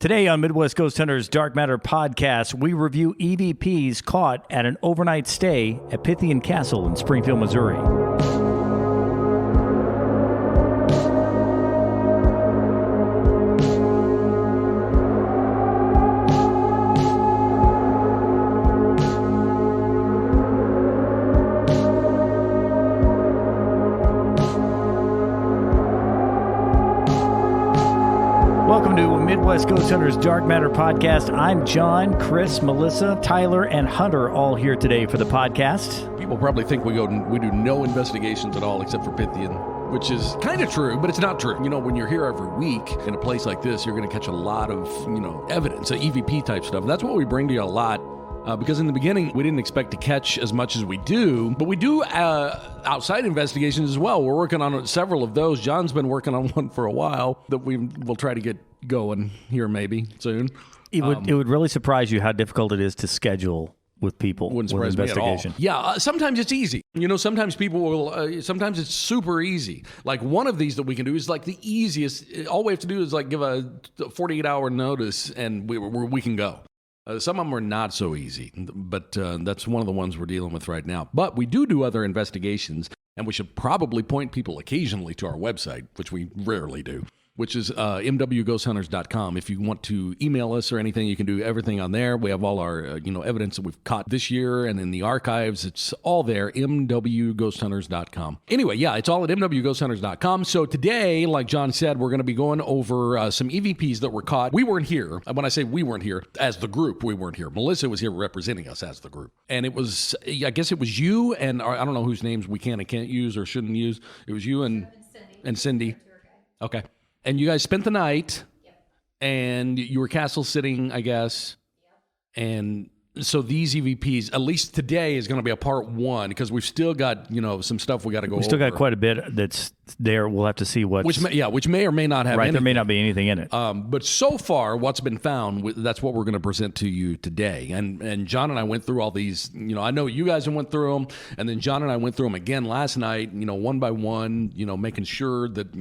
Today on Midwest Ghost Hunters Dark Matter podcast, we review EVPs caught at an overnight stay at Pythian Castle in Springfield, Missouri. Welcome to Midwest Ghost Hunters Dark Matter podcast. I'm John, Chris, Melissa, Tyler, and Hunter all here today for the podcast. People probably think we do no investigations at all except for Pythian, which is kind of true, but it's not true. You know, when you're here every week in a place like this, you're going to catch a lot of, evidence, EVP type stuff. And that's what we bring to you a lot. Because in the beginning, we didn't expect to catch as much as we do, but we do outside investigations as well. We're working on several of those. John's been working on one for a while that we'll try to get going here maybe soon. It would really surprise you how difficult it is to schedule with people with investigation. Yeah, sometimes it's easy. Sometimes people will, sometimes it's super easy. Like one of these that we can do is like the easiest. All we have to do is like give a 48-hour notice and we can go. Some of them are not so easy, but that's one of the ones we're dealing with right now. But we do other investigations, and we should probably point people occasionally to our website, which we rarely do, which is mwghosthunters.com. If you want to email us or anything, you can do everything on there. We have all our evidence that we've caught this year and in the archives. It's all there, mwghosthunters.com. Anyway, yeah, it's all at mwghosthunters.com. So today, like John said, we're going to be going over some EVPs that were caught. We weren't here. When I say we weren't here, as the group, we weren't here. Melissa was here representing us as the group. And it was, I guess it was you and I don't know whose names we can and can't use or shouldn't use. It was you and Cindy. Okay. And you guys spent the night, and you were castle sitting, I guess. And so these EVPs, at least today, is going to be a part one because we've still got some stuff we got to go over. We still got quite a bit that's there. We'll have to see which may or may not have. Right, anything. There may not be anything in it. But so far, what's been found, that's what we're going to present to you today. And John and I went through all these. I know you guys went through them, and then John and I went through them again last night. One by one. Making sure that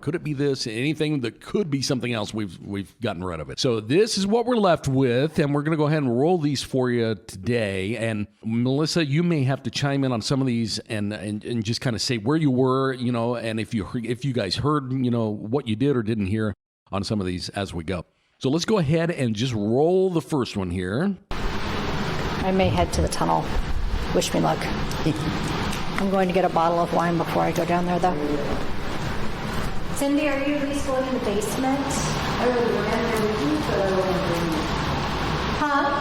could it be this? Anything that could be something else? We've gotten rid of it. So this is what we're left with, and we're going to go ahead and roll these for you today. And Melissa, you may have to chime in on some of these and just kind of say where you were, and if you guys heard, what you did or didn't hear on some of these as we go. So let's go ahead and just roll the first one here. I may head to the tunnel. Wish me luck. I'm going to get a bottle of wine before I go down there, though. Cindy, are you at least going in the basement? Huh?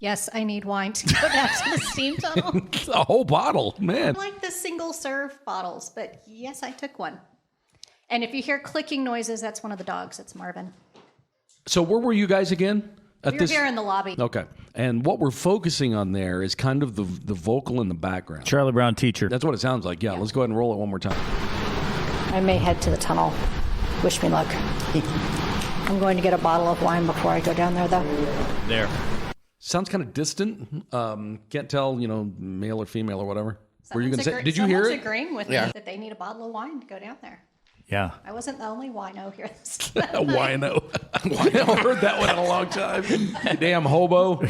Yes, I need wine to go down to the steam tunnel. A whole bottle, man. I like the single-serve bottles, but yes, I took one. And if you hear clicking noises, that's one of the dogs. It's Marvin. So where were you guys again? We're here in the lobby. Okay. And what we're focusing on there is kind of the vocal in the background. Charlie Brown teacher. That's what it sounds like. Yeah, let's go ahead and roll it one more time. I may head to the tunnel. Wish me luck. I'm going to get a bottle of wine before I go down there, though. There. Sounds kind of distant. Can't tell, male or female or whatever. Were you going to say? Did you someone's hear it? agreeing with me that they need a bottle of wine to go down there. Yeah. I wasn't the only wino here this Wino. Wino. Heard that one in a long time. You damn hobo.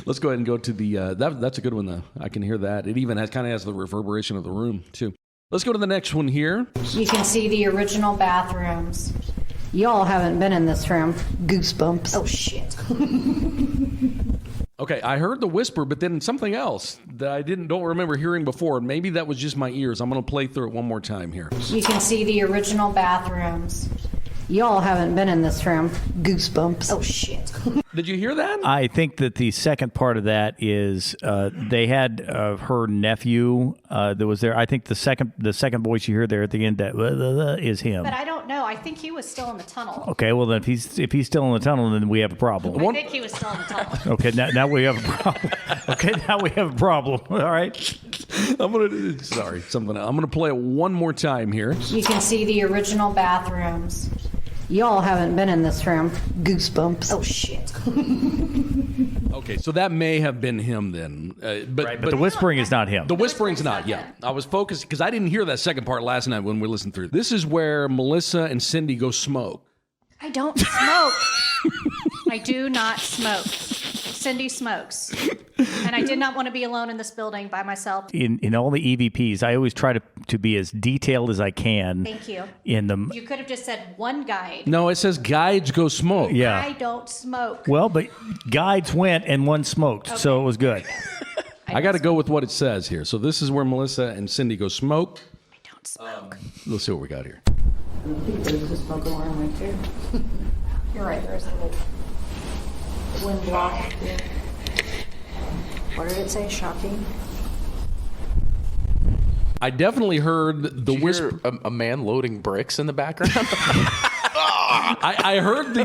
Let's go ahead and go to the. That's a good one though. I can hear that. It even kind of has the reverberation of the room too. Let's go to the next one here. You can see the original bathrooms. Y'all haven't been in this room. Goosebumps. Oh, shit. Okay, I heard the whisper, but then something else that I don't remember hearing before. Maybe that was just my ears. I'm going to play through it one more time here. You can see the original bathrooms. Y'all haven't been in this room. Goosebumps. Oh, shit. Did you hear that? I think that the second part of that is they had her nephew that was there. I think the second voice you hear there at the end that is him. But I don't know. I think he was still in the tunnel. Okay, well then if he's still in the tunnel, then we have a problem. I think he was still in the tunnel. Okay, now we have a problem. Okay, now we have a problem. All right. I'm gonna play it one more time here. You can see the original bathrooms. Y'all haven't been in this room. Goosebumps. Oh, shit. Okay, so that may have been him then. But the whispering is not him. The whispering's not, yeah. I was focused because I didn't hear that second part last night when we listened through. This is where Melissa and Cindy go smoke. I don't smoke. I do not smoke. Cindy smokes. And I did not want to be alone in this building by myself. In all the EVPs, I always try to be as detailed as I can. Thank you. In them. You could have just said one guide. No, it says guides go smoke. Yeah. I don't smoke. Well, but guides went and one smoked, so it was good. I got to go with what it says here. So this is where Melissa and Cindy go smoke. I don't smoke. Let's see what we got here. I think there's a smoke alarm right there. You're right, there's a little wind block here. What did it say? Shocking? I definitely heard the whisper. A man loading bricks in the background. I heard the.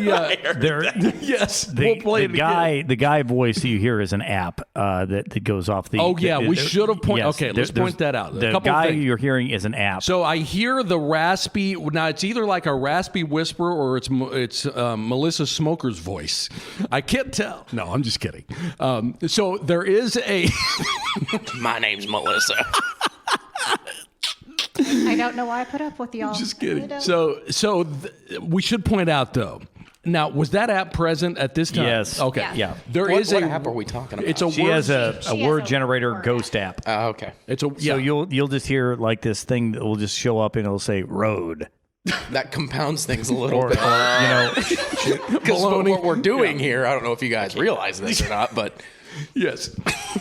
Yes, we'll play it again. The guy voice that you hear is an app that goes off the. Oh yeah, we should have pointed. Okay, let's point that out. The guy you're hearing is an app. So I hear the raspy. Now it's either like a raspy whisper or it's Melissa Smoker's voice. I can't tell. No, I'm just kidding. So there is a. My name's Melissa. I don't know why I put up with y'all. Just kidding. So we should point out though. Now, was that app present at this time? Yes. Okay. Yeah. What app are we talking about? It's a She word. has a word generator word ghost app. Okay. It's a. Yeah. So you'll just hear like this thing that will just show up and it'll say road. That compounds things a little Or bit. Baloney. Because what we're doing here, I don't know if you guys realize this or not, but Yes.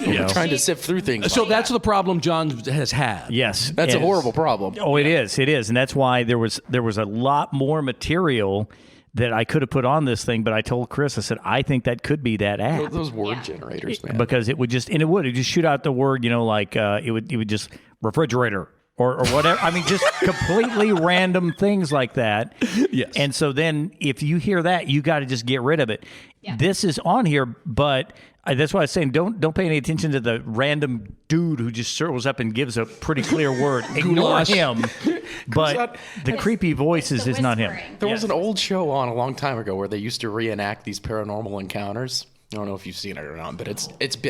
we're trying to sift through things. So like that's that. the problem John has had. Yes. That's a And- horrible problem. Oh, it is. It is. And that's why there was a lot more material that I could have put on this thing, but I told Chris, I said, I think that could be that app. Those word generators, man. Because it would just shoot out the word, like it would just refrigerator or whatever. I mean, just completely random things like that. Yes. And so then if you hear that, you got to just get rid of it. Yeah. This is on here, but that's why I was saying don't pay any attention to the random dude who just circles up and gives a pretty clear word. Ignore him. But the creepy voices is not him. whispering. There was an old show on a long time ago where they used to reenact these paranormal encounters. I don't know if you've seen it or not, but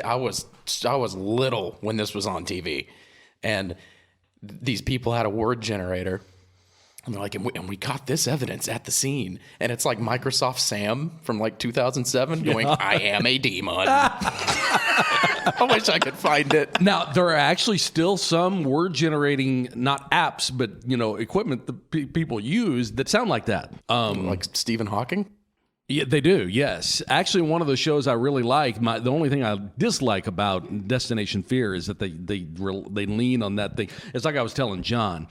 I was little when this was on TV, and these people had a word generator. And they're like, and we caught this evidence at the scene. And it's like Microsoft Sam from like 2007 going, I am a demon. I wish I could find it. Now, there are actually still some word generating, not apps, but, equipment that people use that sound like that. Like Stephen Hawking? Yeah, they do, yes. Actually, one of the shows I really like, the only thing I dislike about Destination Fear is that they lean on that thing. It's like I was telling John,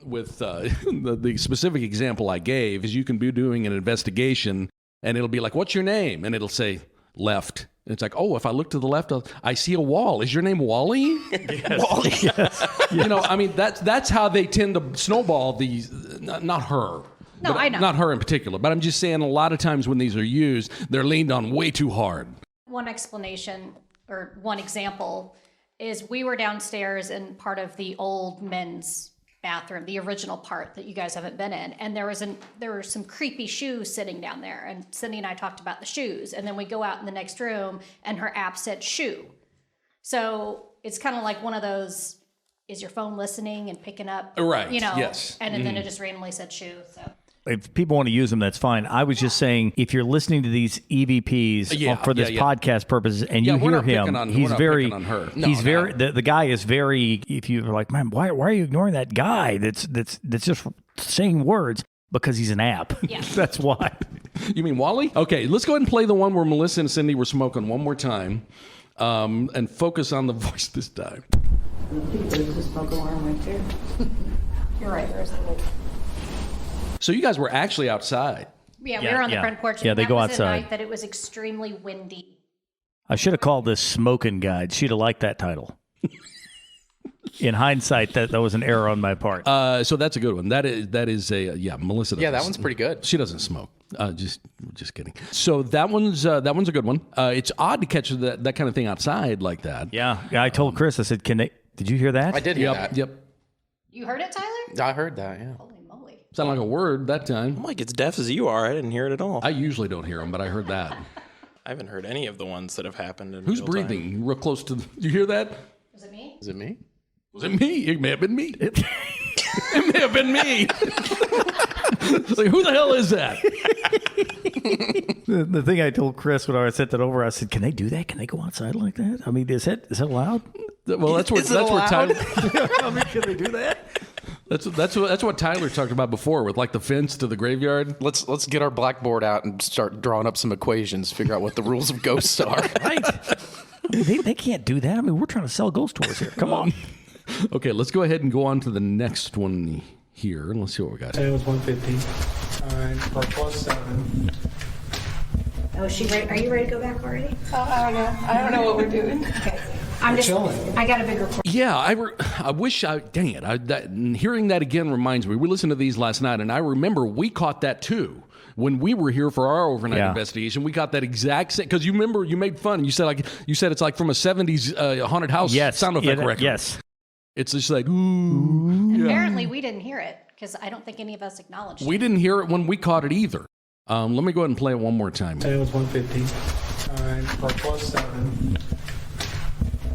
with the specific example I gave is you can be doing an investigation and it'll be like, what's your name? And it'll say left. And it's like, oh, if I look to the left, I see a wall. Is your name Wally? Yes. Wally. Yes. I mean, that's how they tend to snowball these, not her. No, I know. Not her in particular, but I'm just saying a lot of times when these are used, they're leaned on way too hard. One explanation or one example is we were downstairs in part of the old men's bathroom, the original part that you guys haven't been in, and there were some creepy shoes sitting down there, and Cindy and I talked about the shoes, and then we go out in the next room and her app said shoe. So it's kind of like one of those, is your phone listening and picking up? Right, yes. And then it just randomly said shoe. So If people want to use them, that's fine. I was just saying, if you're listening to these EVPs for this podcast purposes, and you we're hear not picking him, on- he's we're not very, picking on her. he's very. The guy is very. If you're like, man, why are you ignoring that guy? That's just saying words because he's an app. Yeah. That's why. You mean Wally? Okay, let's go ahead and play the one where Melissa and Cindy were smoking one more time, and focus on the voice this time. I think there's a smoke alarm right there. You're right, there's a little. So you guys were actually outside. Yeah, we were on the front porch. Yeah, and they that go was outside. A night that it was extremely windy. I should have called this Smoking Guide. She'd have liked that title. In hindsight, that was an error on my part. So that's a good one. That is a Melissa. Yeah, that doesn't- one's pretty good. She doesn't smoke. Just kidding. So that one's a good one. It's odd to catch that kind of thing outside like that. yeah, I told Chris. I said, did you hear that? I did hear that. Yep. You heard it, Tyler? I heard that, yeah. Holy moly. Sounded like a word that time. I'm like as deaf as you are. I didn't hear it at all. I usually don't hear them, but I heard that. I haven't heard any of the ones that have happened in Who's real time. breathing real close to? Did you hear that? Was it me? Is it me? Was it me? It may have been me. It may have been me. Like, who the hell is that? The thing I told Chris when I sent that over, I said, "Can they do that? Can they go outside like that? I mean, is that allowed? Well, that's what Tyler. I mean, can they do that? That's what Tyler talked about before with like the fence to the graveyard. Let's get our blackboard out and start drawing up some equations, figure out what the rules of ghosts are. Right? They can't do that. I mean, we're trying to sell ghost tours here. Come on. Okay, let's go ahead and go on to the next one here, and let's see what we got. It was 150. All right, plus 7. Oh, is she ready? Are you ready to go back already? Oh, I don't know. I don't know what we're doing. Okay. I'm just. chilling. I got a big report. Yeah, I wish dang it. Hearing that again reminds me. We listened to these last night, and I remember we caught that too. When we were here for our overnight investigation, we got that exact same. Because you remember, you made fun. You said it's like from a 70s haunted house sound effect record. Yes. It's just like, ooh. Apparently, we didn't hear it because I don't think any of us acknowledged We it. didn't hear it when we caught it either. Let me go ahead and play it one more time. It was 150. All right, plus 7.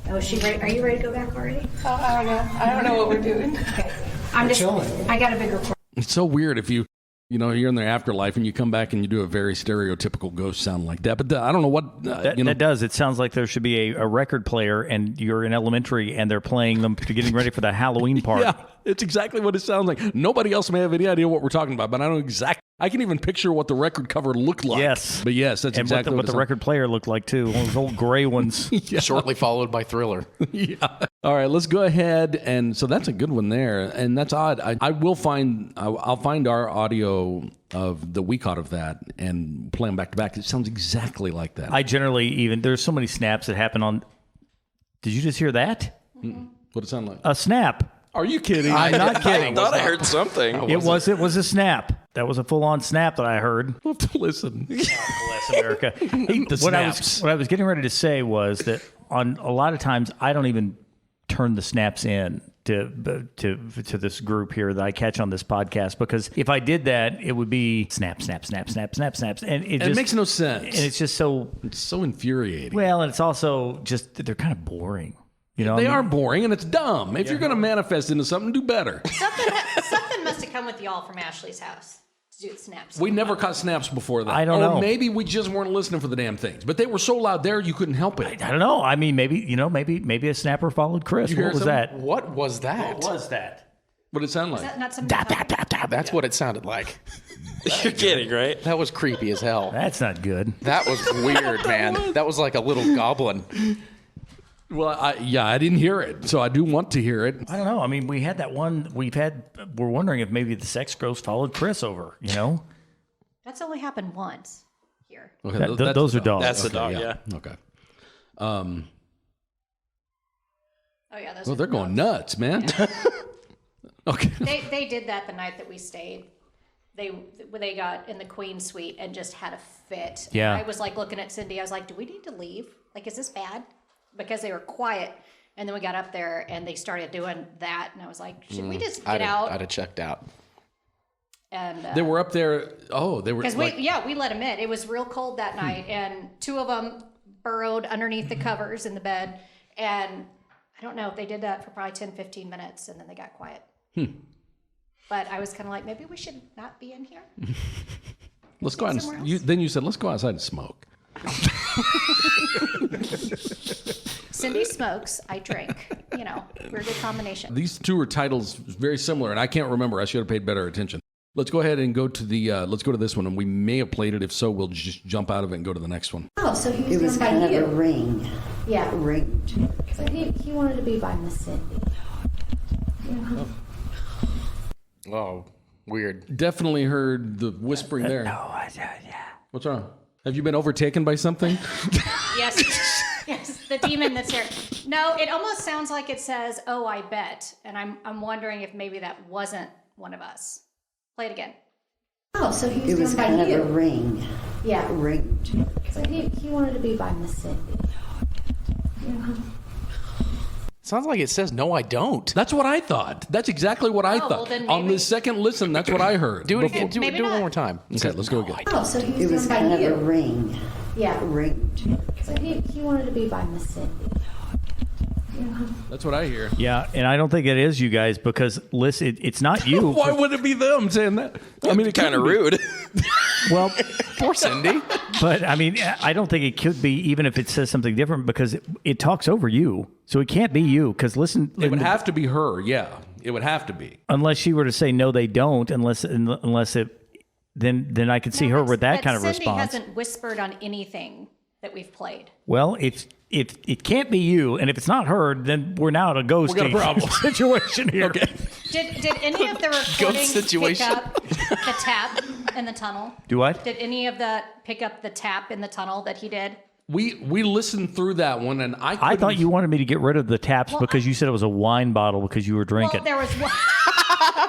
Oh, is she ready? Are you ready to go back already? Oh, I don't know. I don't know what we're doing. Okay. I'm just. chilling. I got a big report. It's so weird if you're in the afterlife and you come back and you do a very stereotypical ghost sound like that. But I don't know what, That does. It sounds like there should be a record player and you're in elementary and they're playing them to getting ready for the Halloween party. Yeah, it's exactly what it sounds like. Nobody else may have any idea what we're talking about, but I know exactly. I can even picture what the record cover looked like. Yes. But yes, that's And exactly what the record player looked like, too. One of those old gray ones. Shortly followed by Thriller. Yeah. All right, let's go ahead. And so that's a good one there. And that's odd. I'll find our audio of the we caught of that and play them back to back. It sounds exactly like that. I generally there's so many snaps that happen on. Did you just hear that? What it sound like? A snap. Are you kidding? I'm not kidding. I thought I heard something. It was a snap. That was a full-on snap that I heard. We'll have to listen. Bless America. The what snaps. I was getting ready to say was that on a lot of times I don't even turn the snaps in to this group here that I catch on this podcast, because if I did that, it would be snap, snap, snap, snap, snap, snaps, and It makes no sense. And it's just so It's so infuriating. well, and it's also just they're kind of boring. You know, They are boring and it's dumb. If you're going to manifest into something, do better. Something must have come with y'all from Ashley's house to do the snaps. We never caught snaps before that. I don't know. Or maybe we just weren't listening for the damn things. But they were so loud there, you couldn't help it. I don't know. I mean, maybe a snapper followed Chris. You hear What was something? that? What was that? What was that? What did it sound like? Is that not something? That's what it sounded like. You're kidding, right? That was creepy as hell. That's not good. That was weird, man. That was like a little goblin. Well, I didn't hear it, so I do want to hear it. I don't know. I mean, we had that one. We're wondering if maybe the sex ghost followed Chris over. You know, That's only happened once here. Okay, those are dogs. That's the dog, yeah. Okay. Oh yeah, those Well, are they're going nuts, man. Okay. They did that the night that we stayed. They got in the queen suite and just had a fit. Yeah. I was like looking at Cindy. I was like, "Do we need to leave? Like, is this bad?" Because they were quiet, and then we got up there and they started doing that, and I was like, "Should we just get out?" I'd have checked out. And They were up there. Oh, they were. because Like, we let them in. It was real cold that night, and two of them burrowed underneath the covers in the bed, and I don't know if they did that for probably 10, 15 minutes, and then they got quiet. But I was kind of like, maybe we should not be in here. let's go out somewhere and else? then you said, let's go outside and smoke. Cindy smokes, I drink. You know, we're a good combination. These two are titles very similar, and I can't remember. I should have paid better attention. Let's go ahead and go to let's go to this one, and we may have played it. If so, we'll just jump out of it and go to the next one. Oh, so he It was by kind of you. a ring. Yeah. Ring. So he wanted to be by Miss Cindy. Oh, weird. Definitely heard the whispering there. yeah. What's wrong? Have you been overtaken by something? Yes, yes, the demon that's here. No, it almost sounds like it says, "Oh, I bet," and I'm wondering if maybe that wasn't one of us. Play it again. Oh, so he It was by kind of you. a ring. Yeah. Ring. So he wanted to be by Miss Cindy. Sounds like it says, no, I don't. That's what I thought. That's exactly what I Oh, thought. well, then On maybe- the second listen, that's what I heard. Do it again. Do it Maybe one not. more time. Okay, let's go again. Oh, so he It was by kind of a you. ring. Yeah. Ring. So he wanted to be by Miss Cindy. That's what I hear. Yeah, and I don't think it is you guys because listen, it's not you. Why would it be them saying that? I mean, it Kind of couldn't be. rude. Well, Poor Cindy. but I mean, I don't think it could be even if it says something different because it talks over you. So it can't be you because listen, It would have to be her. Yeah, it would have to be. unless she were to say no, they don't. Unless it, then I could see her with that kind of Cindy response. hasn't whispered on anything that we've played. Well, if it can't be you, and if it's not her, then we're now at a ghost got a problem. situation here. Okay. Did any of the recordings pick situation. up the tap in the tunnel? Do what? Did any of the pick up the tap in the tunnel that he did? We listened through that one, and I thought you wanted me to get rid of the taps because you said it was a wine bottle because you were drinking. Well, there was one.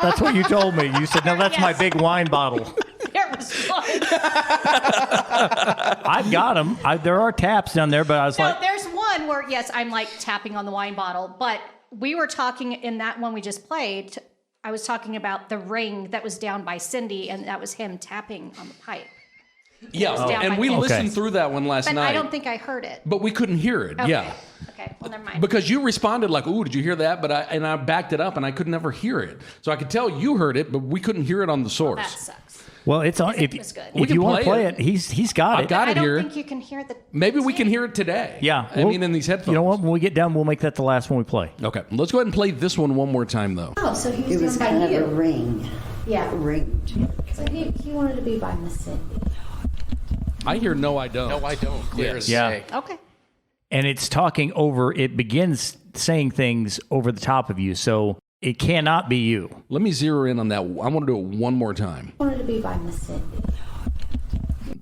That's what you told me. You said, no, that's my Yes. big wine bottle. There was one. I've got them. There are taps down there, but I was No, like, there's one where, yes, I'm like tapping on the wine bottle, but we were talking in that one we just played. I was talking about the ring that was down by Cindy, and that was him tapping on the pipe. Yeah, down and my we face. listened through that one last But night. I don't think I heard it. But we couldn't hear it. Okay. Yeah. Okay, well, never mind. Because you responded like, "Ooh, did you hear that?" But I backed it up, and I could never hear it. So I could tell you heard it, but we couldn't hear it on the that source. sucks. well, it's on. It If, was good. if We can you want to play play it. it, he's got I've it. got I it don't here. think you can hear the. Maybe we can hear it today. Yeah, I mean, in these headphones. You know what? When we get done, we'll make that the last one we play. Okay, let's go ahead and play this one more time, though. Oh, so he It was was down kind by of a you. ring. Yeah. Ring. So he wanted to be by Miss Cindy. I hear no, I don't. No, I don't. Clear as Yeah. day. Okay. And it's talking over. It begins saying things over the top of you, so it cannot be you. Let me zero in on that. I want to do it one more time. He wanted to be by Miss Cindy.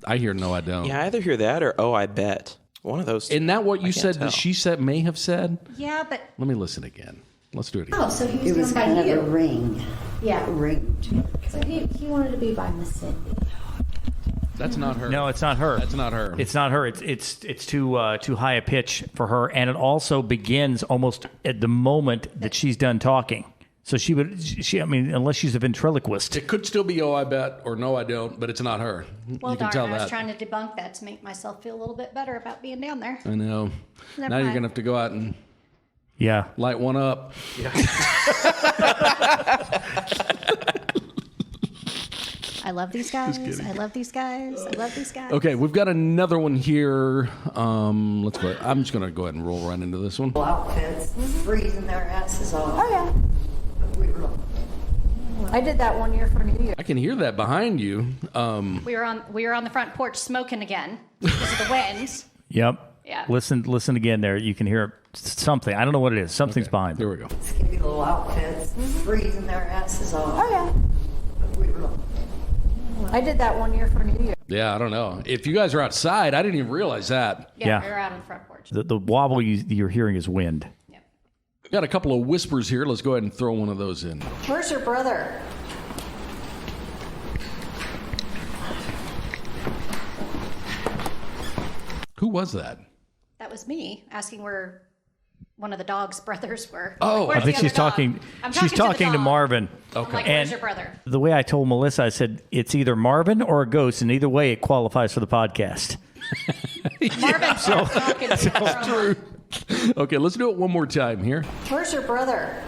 I hear no, I don't. Yeah, I either hear that or oh, I bet. One of those. Isn't that what you said tell. that she said may have said? Yeah, but Let me listen again. Let's do it again. Oh, so he It was was down kind by of a you. ring. Yeah. Ring. So he wanted to be by Miss Cindy. That's not her. No, it's not her. That's not her. It's not her. It's too high a pitch for her, and it also begins almost at the moment that she's done talking. So I mean, unless she's a ventriloquist. It could still be oh, I bet or no, I don't, but it's not her. well, you can darn, tell I was that. trying to debunk that to make myself feel a little bit better about being down there. I know. Never Now you're mind. gonna have to go out and Yeah. light one up. I love these guys. I love these guys. I love these guys. Okay, we've got another one here. Let's go. I'm just gonna go ahead and roll right into this one. Outfits, freezing their asses off. Oh, yeah. We were I did that one year for New Year. I can hear that behind you. We were on the front porch smoking again because of the wind. Yep. Yeah. Listen again. There, you can hear something. I don't know what it is. Something's behind. Here we go. skimpy little outfits, freezing their asses off. Oh yeah. We were I did that one year for New Year. Yeah, I don't know. If you guys are outside, I didn't even realize that. Yeah. We were out on the front porch. The wobble you're hearing is wind. Yep. Got a couple of whispers here. Let's go ahead and throw one of those in. Where's your brother? Who was that? That was me asking where one of the dog's brothers were. Oh, Where's I think the she's other dog? talking. I'm She's the talking to dog. Marvin. I'm like, Okay. where's And your brother? the way I told Melissa, I said it's either Marvin or a ghost, and either way, it qualifies for the podcast. Marvin's talking to the True. Okay, let's do it one more time here. Where's your brother?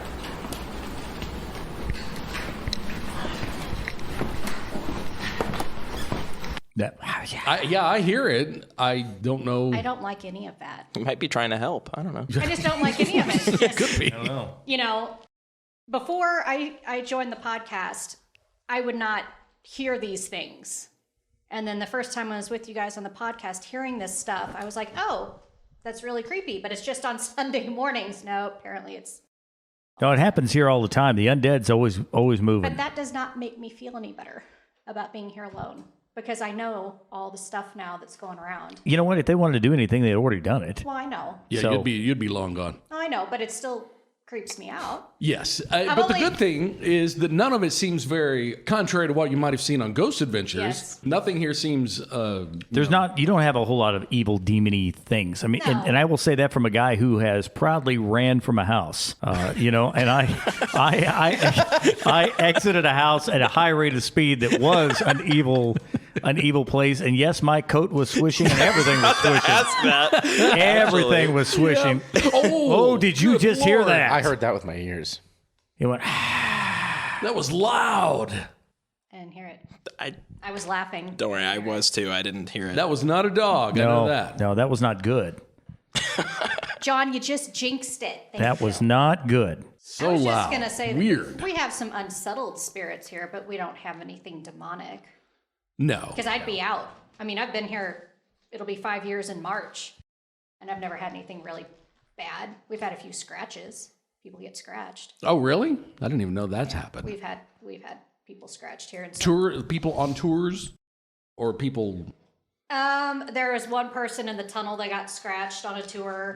That, I hear it. I don't know. I don't like any of that. He might be trying to help. I don't know. I just don't like any of it. It's just- Could be. you know, before I joined the podcast, I would not hear these things. And then the first time I was with you guys on the podcast hearing this stuff, I was like, oh, that's really creepy. But it's just on Sunday mornings. No, apparently it's. no, it happens here all the time. The undead's always moving. But that does not make me feel any better about being here alone. Because I know all the stuff now that's going around. You know what? If they wanted to do anything, they'd already done it. Well, I know. Yeah, So- you'd be long gone. I know, but it still creeps me out. Yes, but the good thing is that none of it seems very contrary to what you might have seen on Ghost Adventures. Yes. Nothing here seems. There's not. You don't have a whole lot of evil, demony things. I mean, No. and I will say that from a guy who has proudly ran from a house. You know, and I exited a house at a high rate of speed that was an evil an evil place. And yes, my coat was swishing and everything was swishing. Ask that. Everything was swishing. Oh, did you just hear Lord. that? I heard that with my ears. It went. That was loud. I didn't hear it. I I was laughing. don't worry, I was too. I didn't hear it. That was not a dog. I know that. No, that was not good. John, you just jinxed it. That was not good. So I was loud. just going to say that Weird. we have some unsettled spirits here, but we don't have anything demonic. No. Because I'd be out. I mean, I've been here, it'll be 5 years in March, and I've never had anything really bad. We've had a few scratches. People get scratched. Oh, really? I didn't even know that's happened. We've had people scratched here. And Tour people on tours, or people. There was one person in the tunnel that got scratched on a tour.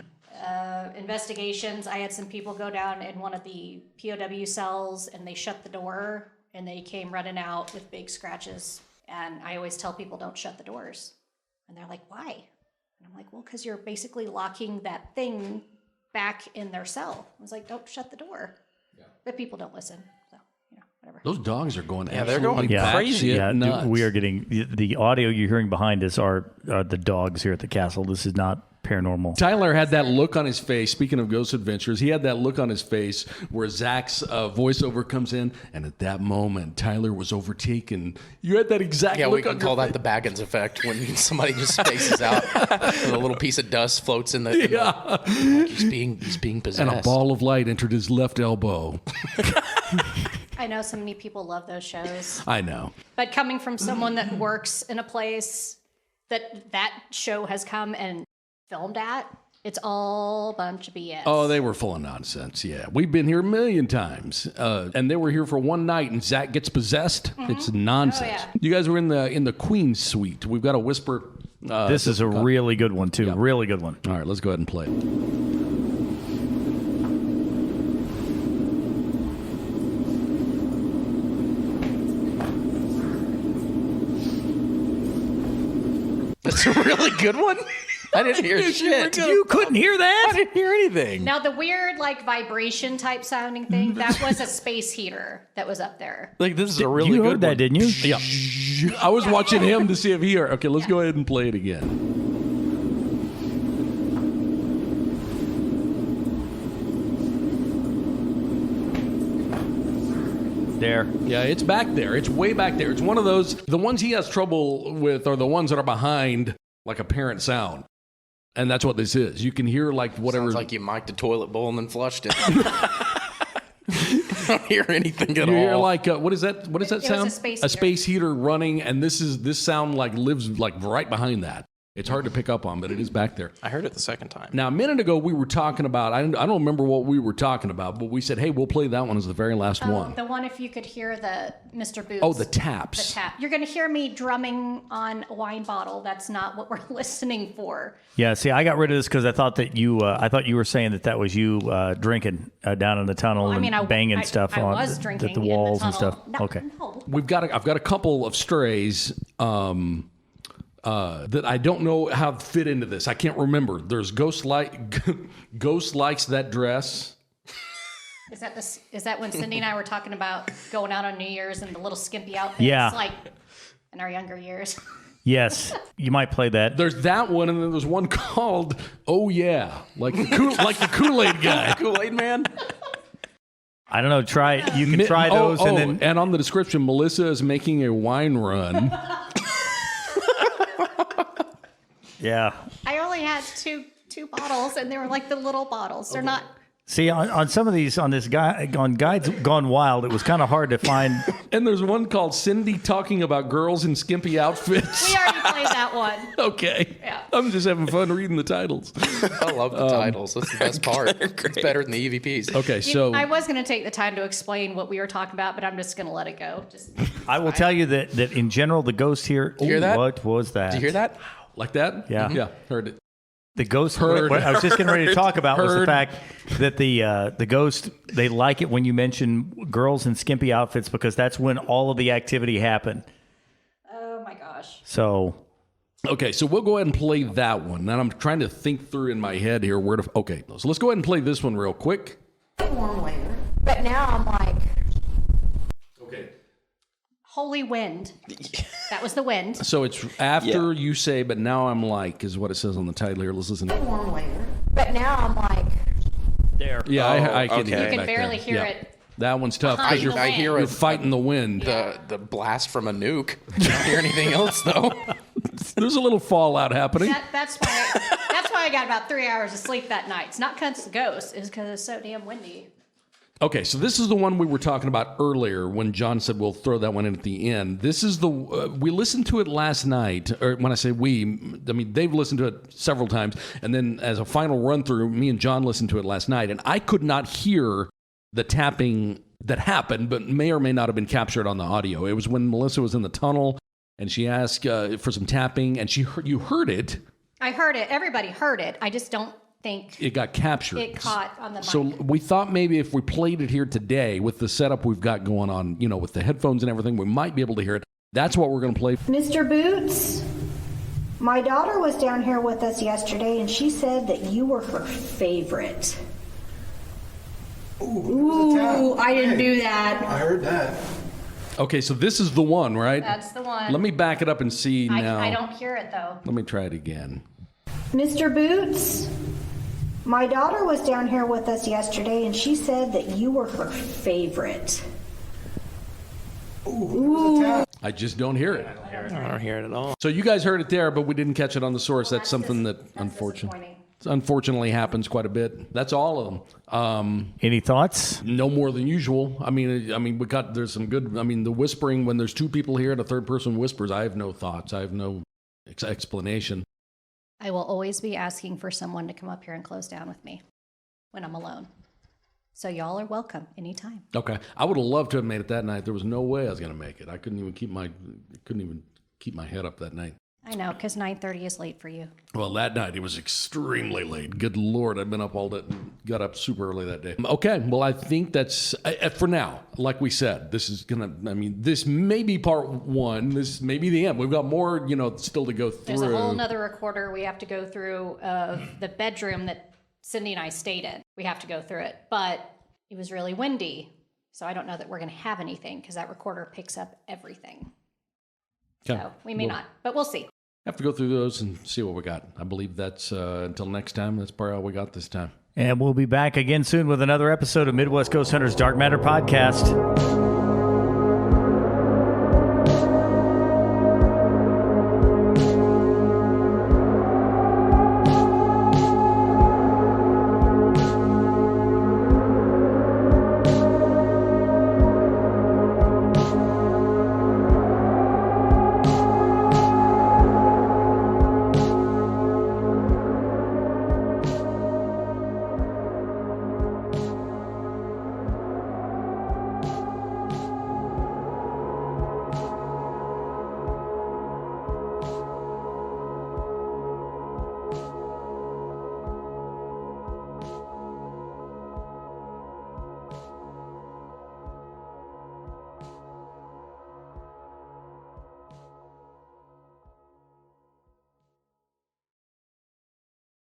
Investigations. I had some people go down in one of the POW cells, and they shut the door, and they came running out with big scratches. And I always tell people, don't shut the doors. And they're like, why? And I'm like, well, because you're basically locking that thing back in their cell. I was like, don't shut the door. Yeah. But people don't listen. So, whatever. Those dogs are going. Yeah, they're going crazy. Yeah, Nuts. we are getting the audio you're hearing behind us are the dogs here at the castle. This is not paranormal. Tyler had that look on his face. Speaking of Ghost Adventures, he had that look on his face where Zach's voiceover comes in, and at that moment, Tyler was overtaken. You had that exact look we can on call your that the Baggins effect when somebody just spaces out and a little piece of dust floats in the. Yeah. He's being possessed. And a ball of light entered his left elbow. I know so many people love those shows. I know. But coming from someone that works in a place that show has come and filmed at, it's all a bunch of BS. Oh, they were full of nonsense. Yeah, we've been here a million times, and they were here for one night, and Zach gets possessed. It's nonsense. Oh, yeah. You guys were in the Queen Suite. We've got a whisper. This is a really good one too. Yeah. Really good one. All right, let's go ahead and play it. That's a really good one. I didn't hear shit. You couldn't hear I that? didn't hear anything. Now the weird vibration type sounding thing, that was a space heater that was up there. Like this is a really You good heard that, one. didn't you? Yeah. I was watching him to see if he heard. Okay, let's go ahead and play it again. There. Yeah, it's back there. It's way back there. It's one of those. The ones he has trouble with are the ones that are behind like a parent sound. And that's what this is. You can hear like whatever. Sounds like you mic'd a toilet bowl and then flushed it. I don't hear anything at all. You hear like what is that? What does that It was sound? a space A space heater running, and this sound like lives like right behind that. It's hard to pick up on, but it is back there. I heard it the second time. Now, a minute ago, we were talking about, I don't remember what we were talking about, but we said, hey, we'll play that one as the very last one. The one if you could hear the Mr. Boots. Oh, the taps. The tap. You're going to hear me drumming on a wine bottle. That's not what we're listening for. Yeah. See, I got rid of this because I thought that I thought you were saying that was you drinking down in the tunnel and banging stuff I on was drinking the in walls and tunnel. stuff. No, Okay. No. I've got a couple of strays that I don't know how to fit into this. I can't remember. There's Ghost likes that dress. Is that when Cindy and I were talking about going out on New Year's and the little skimpy outfits? Yeah. Like in our younger years. Yes, you might play that. There's that one, and then there's one called "Oh Yeah," like the Kool-Aid guy. Kool-Aid man. I don't know. You can try those, and then and on the description, Melissa is making a wine run. yeah. I only had two bottles, and they were like the little bottles. They're not. See, on some of these, on Guides Gone Wild, it was kind of hard to find. And there's one called Cindy talking about girls in skimpy outfits. We already played that one. Okay. Yeah. I'm just having fun reading the titles. I love the titles. That's the best part. It's better than the EVPs. Okay, so I was going to take the time to explain what we were talking about, but I'm just going to let it go. I will tell you that in general, the ghost here. you hear that? What was that? Did you hear that? like that? Yeah. Yeah, heard it. The ghost. Heard. What I was just getting ready to talk about was the Heard. fact that the ghost, they like it when you mention girls in skimpy outfits because that's when all of the activity happened. Oh my gosh. So Okay, so we'll go ahead and play that one. And I'm trying to think through in my head here where to. Okay, so let's go ahead and play this one real quick. Warm later. But now I'm like, Okay. Holy wind. That was the wind. So it's after you say, but now I'm like, is what it says on the title here. Let's listen. Warm later. But now I'm like, There. Yeah, I can okay. hear You it can back barely there. hear Yeah. it. That one's tough. Behind 'cause you're, the wind. I hear you're it. fighting the wind. The blast from a nuke. I don't hear anything else though. There's a little fallout happening. That's why I got about 3 hours of sleep that night. It's not because it's a ghost. It's because it's so damn windy. Okay, so this is the one we were talking about earlier when John said we'll throw that one in at the end. This is the we listened to it last night, or when I say we, I mean they've listened to it several times, and then as a final run through, me and John listened to it last night, and I could not hear the tapping that happened, but may or may not have been captured on the audio. It was when Melissa was in the tunnel, and she asked for some tapping, and you heard it. I heard it. Everybody heard it. I just don't think It got captured. it caught on the mic. So we thought maybe if we played it here today with the setup we've got going on, with the headphones and everything, we might be able to hear it. That's what we're going to play. Mr. Boots, my daughter was down here with us yesterday and she said that you were her favorite. Ooh, I didn't do that. I heard that. Okay, so this is the one, right? That's the one. Let me back it up and see now. I don't hear it though. Let me try it again. Mr. Boots, my daughter was down here with us yesterday and she said that you were her favorite. I just don't hear it. I don't hear it at all. So you guys heard it there, but we didn't catch it on the source. That's something that Disappointing. unfortunately happens quite a bit. That's all of them. Any thoughts? No more than usual. I mean, there's some good. I mean, the whispering when there's two people here and a third person whispers. I have no thoughts. I have no explanation. I will always be asking for someone to come up here and close down with me when I'm alone. So y'all are welcome anytime. Okay, I would have loved to have made it that night. There was no way I was going to make it. I couldn't even keep my head up that night. I know, because 9:30 is late for you. Well, that night it was extremely late. Good Lord, I've been up all day, got up super early that day. Okay, well, I think that's, for now, like we said, this may be part one. This may be the end. We've got more, still to go through. There's a whole nother recorder we have to go through of the bedroom that Cindy and I stayed in. We have to go through it. But it was really windy, so I don't know that we're going to have anything because that recorder picks up everything. Okay. So we may not, but we'll see. Have to go through those and see what we got. I believe that's, until next time, that's probably all we got this time. And we'll be back again soon with another episode of Midwest Ghost Hunters Dark Matter Podcast.